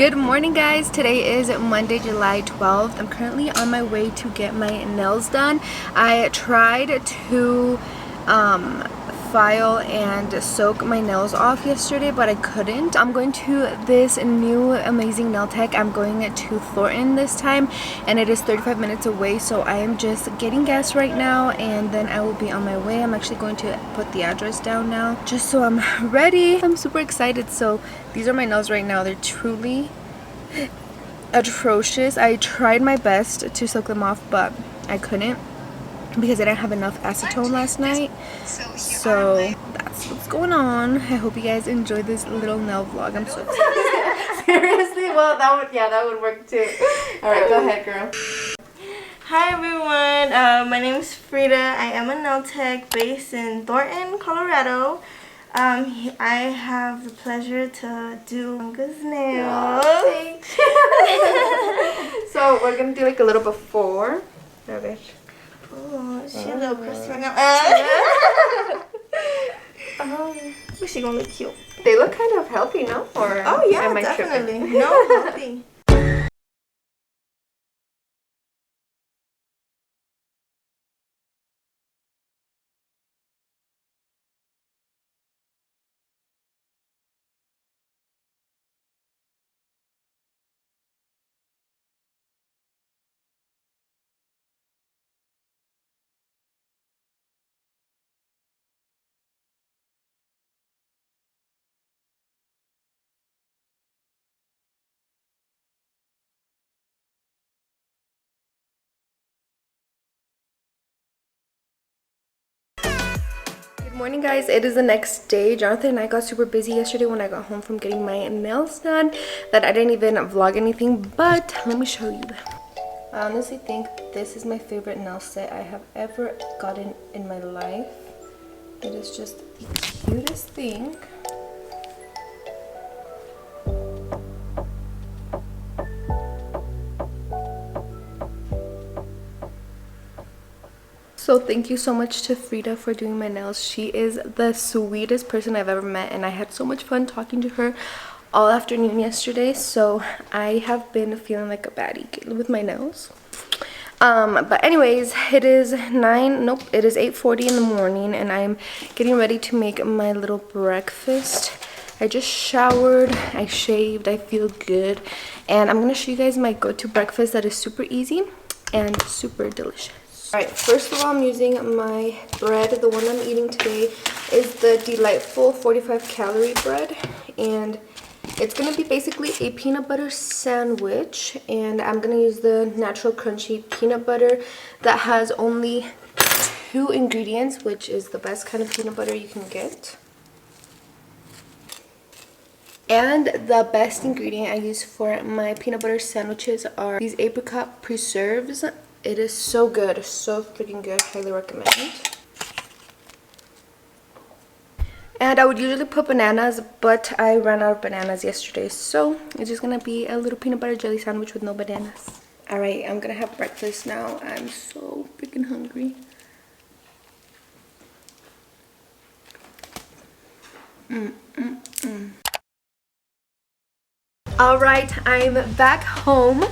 Good morning, guys. Today is Monday, July 12th. I'm currently on my way to get my nails done. I tried to file and soak my nails off yesterday, but I couldn't. I'm going to this new amazing nail tech. I'm going to Thornton this time, and it is 35 minutes away, so I am just getting gas right now, and then I will be on my way. I'm actually going to put the address down now just so I'm ready. I'm super excited. So these are my nails right now. They're truly atrocious. I tried my best to soak them off, but I couldn't because I didn't have enough acetone last night. So that's what's going on. I hope you guys enjoyed this little nail vlog. I'm so excited. Seriously? Well, that would work too. Alright, go ahead, girl. Hi everyone, my name is Frida. I am a nail tech based in Thornton, Colorado. I have the pleasure to do Blanca's nails. So we're gonna do like a little before. Okay. Oh, she's a little crusty right now. But she gonna look cute. They look kind of healthy, no? Or oh yeah, am I definitely. tripping? No, healthy. Good morning, guys. It is the next day. Jonathan and I got super busy yesterday when I got home from getting my nails done that I didn't even vlog anything, but let me show you. I honestly think this is my favorite nail set I have ever gotten in my life. It is just the cutest thing. So thank you so much to Frida for doing my nails. She is the sweetest person I've ever met, and I had so much fun talking to her all afternoon yesterday. So I have been feeling like a baddie with my nails. But anyways, it is 8:40 in the morning, and I'm getting ready to make my little breakfast. I just showered, I shaved, I feel good, and I'm gonna show you guys my go-to breakfast that is super easy and super delicious. Alright, first of all, I'm using my bread. The one I'm eating today is the delightful 45 calorie bread, and it's going to be basically a peanut butter sandwich, and I'm going to use the natural crunchy peanut butter that has only 2 ingredients, which is the best kind of peanut butter you can get. And the best ingredient I use for my peanut butter sandwiches are these apricot preserves. It is so good, so freaking good. Highly recommend. And I would usually put bananas, but I ran out of bananas yesterday, so it's just gonna be a little peanut butter jelly sandwich with no bananas. Alright, I'm gonna have breakfast now. I'm so freaking hungry. Alright, I'm back home.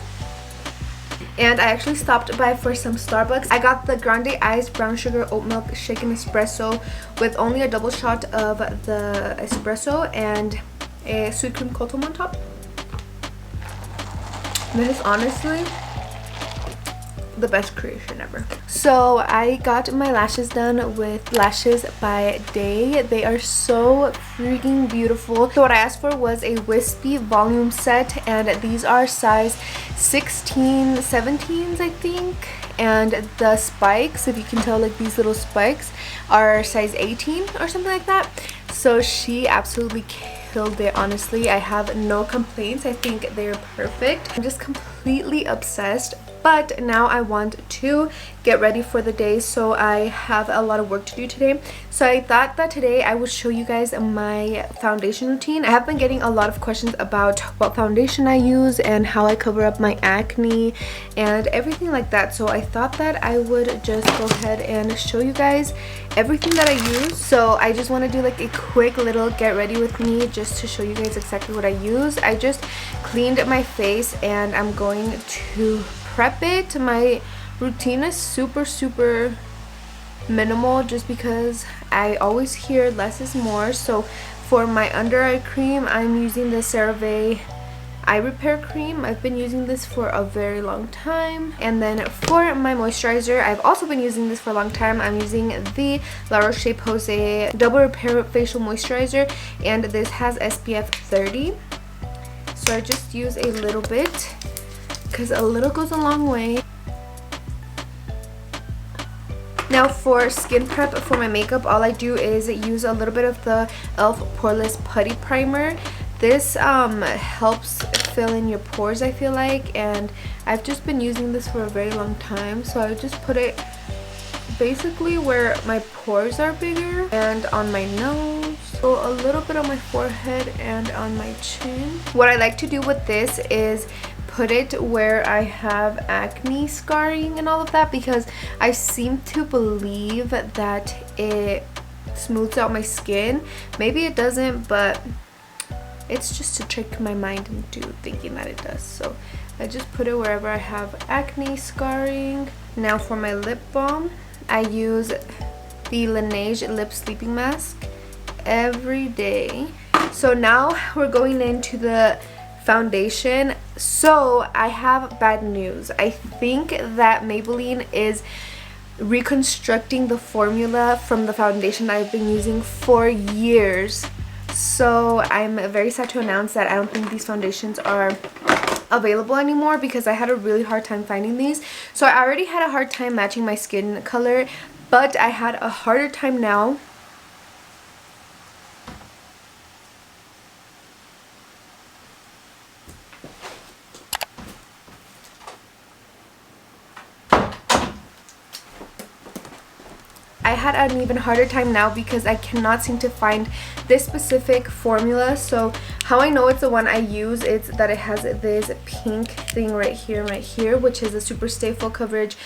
And I actually stopped by for some Starbucks. I got the grande iced brown sugar oat milk shaken espresso with only a double shot of the espresso and a sweet cream coating on top. This is honestly the best creation ever. So I got my lashes done with Lashes by Day. They are so freaking beautiful. So what I asked for was a wispy volume set, and these are size 16, 17s I think, and the spikes, if you can tell, like these little spikes are size 18 or something like that. So she absolutely killed it. Honestly, I have no complaints. I think they're perfect. I'm just completely obsessed. but now I want to get ready for the day, so I have a lot of work to do today. So I thought that today I would show you guys my foundation routine. I have been getting a lot of questions about what foundation I use and how I cover up my acne and everything like that, so I thought that I would just go ahead and show you guys everything that I use. So I just want to do like a quick little get ready with me just to show you guys exactly what I use. I just cleaned my face and I'm going to prep it. My routine is super minimal just because I always hear less is more. So for my under eye cream, I'm using the CeraVe eye repair cream. I've been using this for a very long time. And then for my moisturizer, I've also been using this for a long time. I'm using the La Roche-Posay Double Repair Facial Moisturizer, and this has SPF 30. So I just use a little bit because a little goes a long way. Now for skin prep for my makeup, all I do is use a little bit of the e.l.f. Poreless Putty Primer. This helps fill in your pores, I feel like, and I've just been using this for a very long time. So I just put it basically where my pores are bigger and on my nose, so a little bit on my forehead and on my chin. What I like to do with this is put it where I have acne scarring and all of that, because I seem to believe that it smooths out my skin. Maybe it doesn't, but it's just to trick my mind into thinking that it does. So I just put it wherever I have acne scarring. Now for my lip balm, I use the Laneige Lip Sleeping Mask every day. So now we're going into the foundation. So I have bad news. I think that Maybelline is reconstructing the formula from the foundation I've been using for years. So I'm very sad to announce that I don't think these foundations are available anymore, because I had a really hard time finding these. So I already had a hard time matching my skin color, but I had a harder time now an even harder time now because I cannot seem to find this specific formula. So how I know it's the one I use is that it has this pink thing right here, which is a Super Stay Full Coverage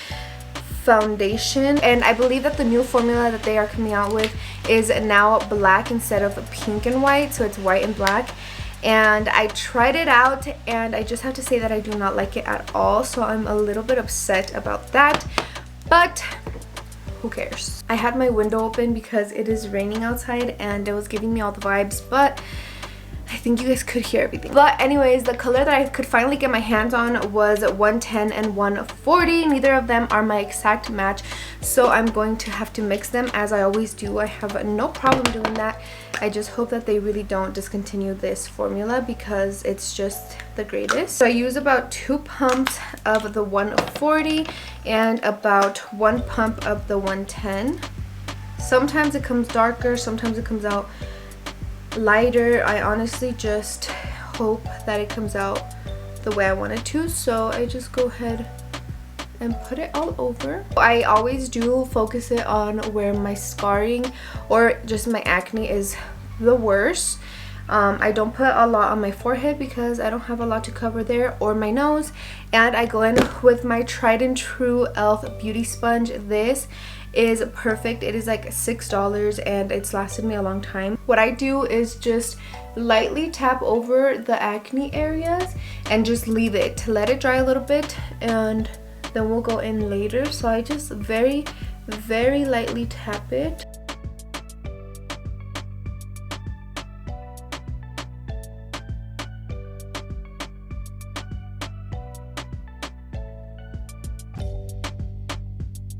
foundation, and I believe that the new formula that they are coming out with is now black instead of pink and white, so it's white and black. And I tried it out and I just have to say that I do not like it at all, so I'm a little bit upset about that, but who cares? I had my window open because it is raining outside and it was giving me all the vibes, but I think you guys could hear everything. But anyways, the color that I could finally get my hands on was 110 and 140. Neither of them are my exact match, so I'm going to have to mix them as I always do. I have no problem doing that. I just hope that they really don't discontinue this formula because it's just the greatest. So I use about 2 pumps of the 140 and about 1 pump of the 110. Sometimes it comes darker, sometimes it comes out lighter. I honestly just hope that it comes out the way I want it to, so I just go ahead and put it all over. I always do focus it on where my scarring or just my acne is the worst. I don't put a lot on my forehead because I don't have a lot to cover there, or my nose, and I go in with my tried and true e.l.f. beauty sponge. This is perfect. It is like $6 and it's lasted me a long time. What I do is just lightly tap over the acne areas and just leave it to let it dry a little bit, and then we'll go in later. So I just very lightly tap it.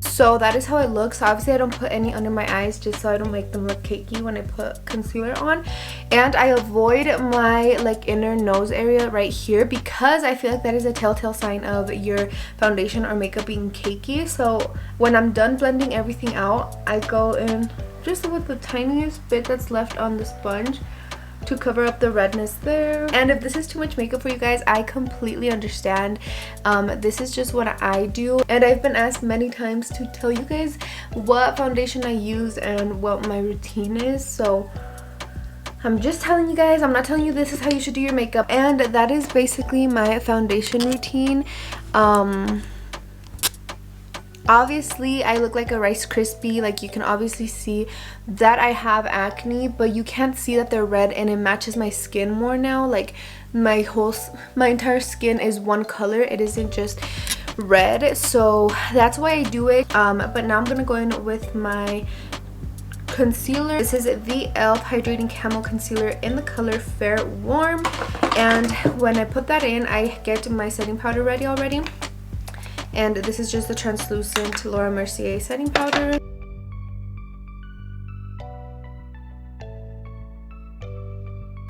So that is how it looks. Obviously I don't put any under my eyes just so I don't make them look cakey when I put concealer on, and I avoid my like inner nose area right here because I feel like that is a telltale sign of your foundation or makeup being cakey. So when I'm done blending everything out, I go in just with the tiniest bit that's left on the sponge to cover up the redness there. And if this is too much makeup for you guys, I completely understand. This is just what I do, and I've been asked many times to tell you guys what foundation I use and what my routine is, so I'm just telling you guys. I'm not telling you this is how you should do your makeup. And that is basically my foundation routine. Obviously I look like a Rice Krispie. Like, you can obviously see that I have acne, but you can't see that they're red, and it matches my skin more now. Like, my entire skin is one color, it isn't just red, so that's why I do it. But now I'm gonna go in with my concealer. This is the e.l.f. Hydrating Camel Concealer in the color Fair Warm, and when I put that in, I get my setting powder ready already. And this is just the translucent Laura Mercier setting powder.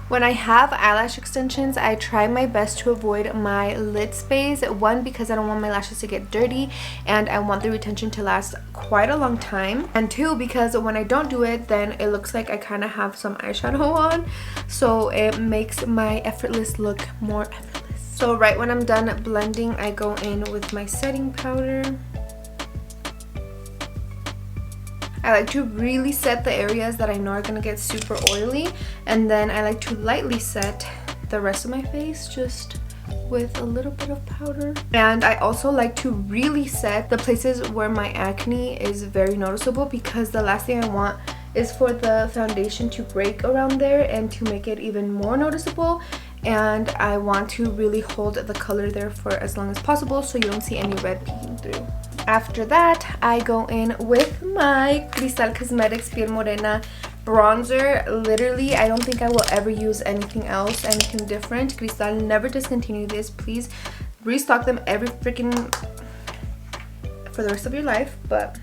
When I have eyelash extensions, I try my best to avoid my lid space. One, because I don't want my lashes to get dirty and I want the retention to last quite a long time. And two, because when I don't do it, then it looks like I kind of have some eyeshadow on. So it makes my effortless look more effortless. So right when I'm done blending, I go in with my setting powder. I like to really set the areas that I know are going to get super oily, and then I like to lightly set the rest of my face just with a little bit of powder. And I also like to really set the places where my acne is very noticeable, because the last thing I want is for the foundation to break around there and to make it even more noticeable. And I want to really hold the color there for as long as possible so you don't see any red peeking through. After that, I go in with my Cristal Cosmetics Piel Morena bronzer. Literally, I don't think I will ever use anything else, anything different. Cristal, never discontinue this. Please restock them every freaking for the rest of your life. But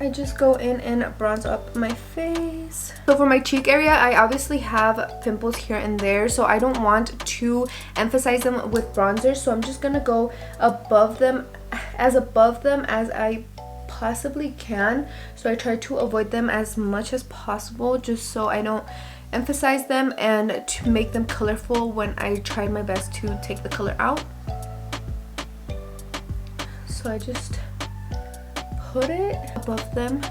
I just go in and bronze up my face. So for my cheek area, I obviously have pimples here and there, so I don't want to emphasize them with bronzer, so I'm just gonna go above them as I possibly can. So I try to avoid them as much as possible, just so I don't emphasize them and to make them colorful when I try my best to take the color out. So I just put it above them,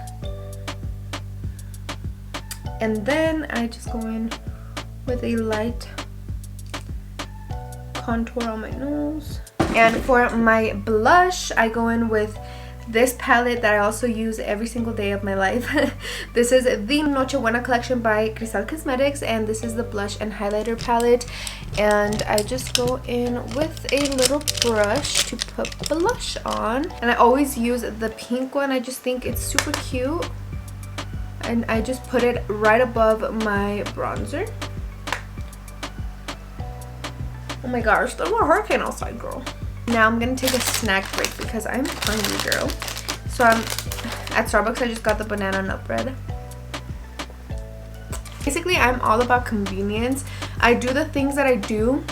and then I just go in with a light contour on my nose. And for my blush, I go in with this palette that I also use every single day of my life. This is the Noche Buena collection by Cristal Cosmetics, and this is the blush and highlighter palette. And I just go in with a little brush to put blush on, and I always use the pink one. I just think it's super cute, and I just put it right above my bronzer. Oh my gosh, there's a hurricane outside, girl. Now I'm gonna take a snack break because I'm hungry, girl. So I'm at Starbucks. I just got the banana nut bread. Basically, I'm all about convenience. I do the things that I do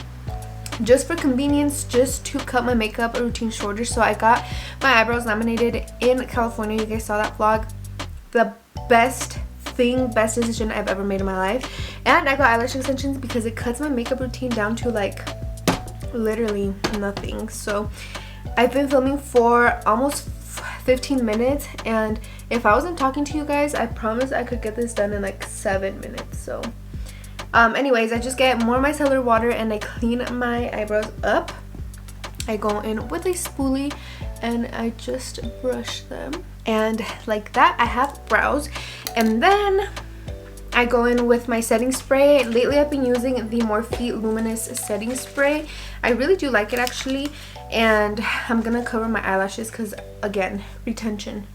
just for convenience, just to cut my makeup routine shorter. So I got my eyebrows laminated in California. You guys saw that vlog. The best decision I've ever made in my life. And I got eyelash extensions because it cuts my makeup routine down to like literally nothing. So I've been filming for almost 15 minutes, and if I wasn't talking to you guys, I promise I could get this done in like 7 minutes. So anyways, I just get more micellar water and I clean my eyebrows up. I go in with a spoolie and I just brush them, and like that I have brows. And then I go in with my setting spray. Lately I've been using the Morphe Luminous setting spray. I really do like it actually, and I'm gonna cover my eyelashes because again, retention.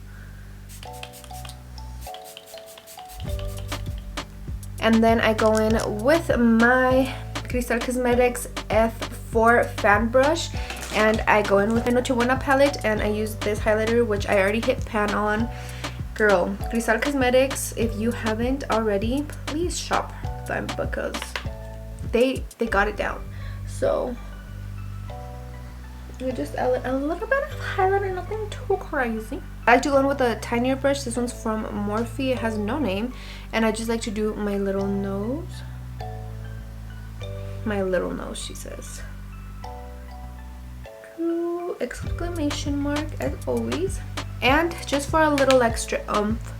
And then I go in with my Cristal Cosmetics F4 fan brush, and I go in with a Noche Buena palette, and I use this highlighter which I already hit pan on. Girl, Cristal Cosmetics, if you haven't already, please shop them because they got it down. So just a little bit of highlighter, nothing too crazy. I like to go in with a tinier brush. This one's from Morphe. It has no name. And I just like to do my little nose. My little nose, she says. True exclamation mark as always. And just for a little extra oomph,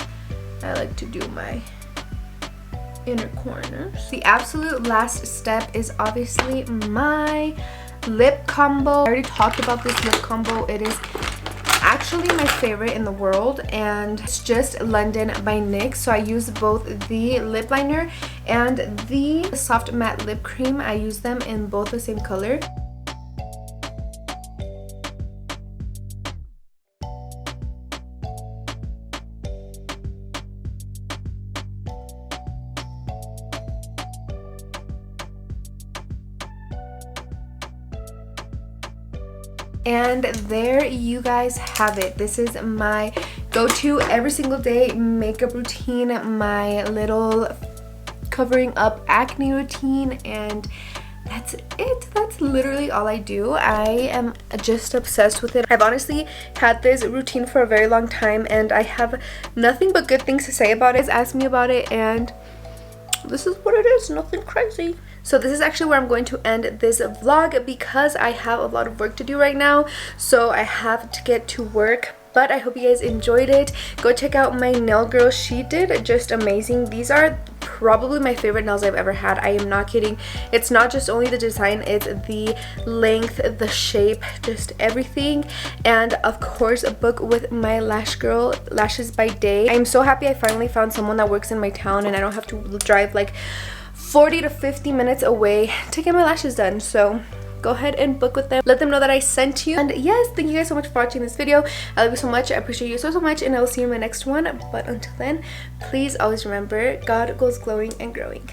I like to do my inner corners. The absolute last step is obviously my lip combo. I already talked about this lip combo. It is actually my favorite in the world, and it's just London by NYX. So I use both the lip liner and the soft matte lip cream. I use them in both the same color. And there you guys have it. This is my go-to every single day makeup routine, my little covering up acne routine, and that's it. That's literally all I do. I am just obsessed with it. I've honestly had this routine for a very long time, and I have nothing but good things to say about it. Ask me about it, and this is what it is. Nothing crazy. So this is actually where I'm going to end this vlog because I have a lot of work to do right now. So I have to get to work. But I hope you guys enjoyed it. Go check out my nail girl. She did just amazing. These are probably my favorite nails I've ever had. I am not kidding. It's not just only the design, it's the length, the shape, just everything. And of course, book with my lash girl, Lashes by Day. I'm so happy I finally found someone that works in my town and I don't have to drive like 40 to 50 minutes away to get my lashes done. So go ahead and book with them. Let them know that I sent you. And yes, thank you guys so much for watching this video. I love you so much. I appreciate you so much, and I will see you in my next one. But until then, please always remember, God goes glowing and growing.